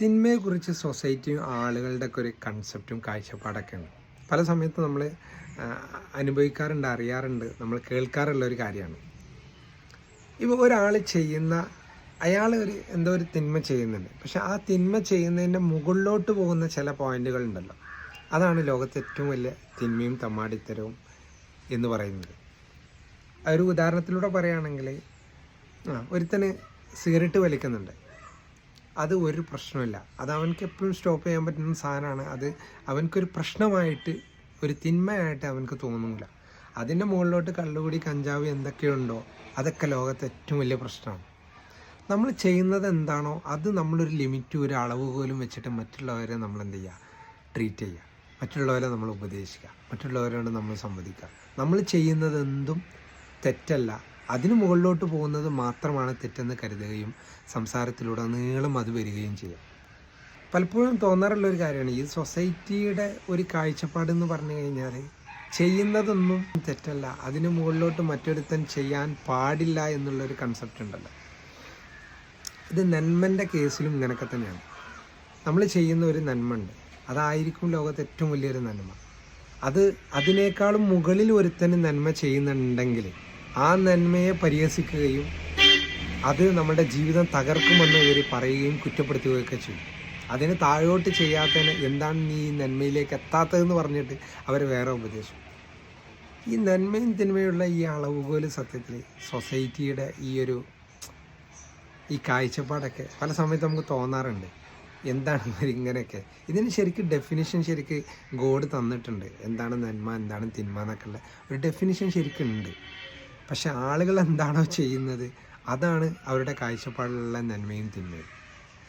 തിന്മയെക്കുറിച്ച് സൊസൈറ്റിയും ആളുകളുടെ ഒക്കെ ഒരു കൺസെപ്റ്റും കാഴ്ചപ്പാടൊക്കെ ഉണ്ട്. പല സമയത്ത് നമ്മൾ അനുഭവിക്കാറുണ്ട്, അറിയാറുണ്ട്, നമ്മൾ കേൾക്കാറുള്ള ഒരു കാര്യമാണ്. ഇപ്പോൾ ഒരാൾ ചെയ്യുന്ന അയാൾ എന്തോ ഒരു തിന്മ ചെയ്യുന്നുണ്ട്, പക്ഷെ ആ തിന്മ ചെയ്യുന്നതിൻ്റെ മുകളിലോട്ട് പോകുന്ന ചില പോയിന്റുകളുണ്ടല്ലോ, അതാണ് ലോകത്തെ ഏറ്റവും വലിയ തിന്മയും തമ്മാടിത്തരവും എന്ന് പറയുന്നത്. ഒരു ഉദാഹരണത്തിലൂടെ പറയുകയാണെങ്കിൽ, ഒരുത്തന് സിഗരറ്റ് വലിക്കുന്നുണ്ട്, അത് ഒരു പ്രശ്നമില്ല, അത് അവനക്ക് എപ്പോഴും സ്റ്റോപ്പ് ചെയ്യാൻ പറ്റുന്ന സാധനമാണ്. അത് അവനക്കൊരു പ്രശ്നമായിട്ട്, ഒരു തിന്മയായിട്ട് അവനക്ക് തോന്നുന്നില്ല. അതിൻ്റെ മുകളിലോട്ട് കള്ളുകൂടി, കഞ്ചാവ് എന്തൊക്കെയുണ്ടോ അതൊക്കെ ലോകത്തെ ഏറ്റവും വലിയ പ്രശ്നമാണ്. നമ്മൾ ചെയ്യുന്നത് എന്താണോ അത് നമ്മളൊരു ലിമിറ്റ്, ഒരു അളവ് പോലും വെച്ചിട്ട് മറ്റുള്ളവരെ നമ്മൾ എന്ത് ചെയ്യുക, ട്രീറ്റ് ചെയ്യുക, മറ്റുള്ളവരെ നമ്മൾ ഉപദേശിക്കുക, മറ്റുള്ളവരോട് നമ്മൾ സംവദിക്കുക. നമ്മൾ ചെയ്യുന്നത് എന്തും തെറ്റല്ല, അതിന് മുകളിലോട്ട് പോകുന്നത് മാത്രമാണ് തെറ്റെന്ന് കരുതുകയും സംസാരത്തിലൂടെ നീളം അത് വരികയും ചെയ്യും. പലപ്പോഴും തോന്നാറുള്ളൊരു കാര്യമാണ്, ഈ സൊസൈറ്റിയുടെ ഒരു കാഴ്ചപ്പാടെന്ന് പറഞ്ഞു കഴിഞ്ഞാൽ ചെയ്യുന്നതൊന്നും തെറ്റല്ല, അതിന് മുകളിലോട്ട് മറ്റൊരുത്തൻ ചെയ്യാൻ പാടില്ല എന്നുള്ളൊരു കൺസെപ്റ്റ് ഉണ്ടല്ലോ. ഇത് നന്മൻ്റെ കേസിലും ഇങ്ങനെയൊക്കെ തന്നെയാണ്. നമ്മൾ ചെയ്യുന്ന ഒരു നന്മ ഉണ്ട്, അതായിരിക്കും ലോകത്ത് ഏറ്റവും വലിയൊരു നന്മ. അതിനേക്കാളും മുകളിൽ ഒരുത്തന് നന്മ ചെയ്യുന്നുണ്ടെങ്കിൽ ആ നന്മയെ പരിഹസിക്കുകയും അത് നമ്മുടെ ജീവിതം തകർക്കുമെന്ന് ഇവർ പറയുകയും കുറ്റപ്പെടുത്തുകയൊക്കെ ചെയ്യും. അതിന് താഴോട്ട് ചെയ്യാത്തതിന് എന്താണ് നീ നന്മയിലേക്ക് എത്താത്തതെന്ന് പറഞ്ഞിട്ട് അവർ വേറെ ഉപദേശിക്കും. ഈ നന്മയും തിന്മയുള്ള ഈ അളവുകോൽ സത്യത്തിൽ സൊസൈറ്റിയുടെ ഈ കാഴ്ചപ്പാടൊക്കെ പല സമയത്ത് നമുക്ക് തോന്നാറുണ്ട്, എന്താണ് ഇങ്ങനെയൊക്കെ. ഇതിന് ശരിക്കും ഡെഫിനിഷൻ ഗോഡ് തന്നിട്ടുണ്ട്, എന്താണ് നന്മ, എന്താണ് തിന്മ എന്നൊക്കെ ഉള്ള ഒരു ഡെഫിനിഷൻ ശരിക്കും ഉണ്ട്. പക്ഷെ ആളുകൾ എന്താണോ ചെയ്യുന്നത് അതാണ് അവരുടെ കാഴ്ചപ്പാടിലുള്ള നന്മയും തിന്മയും.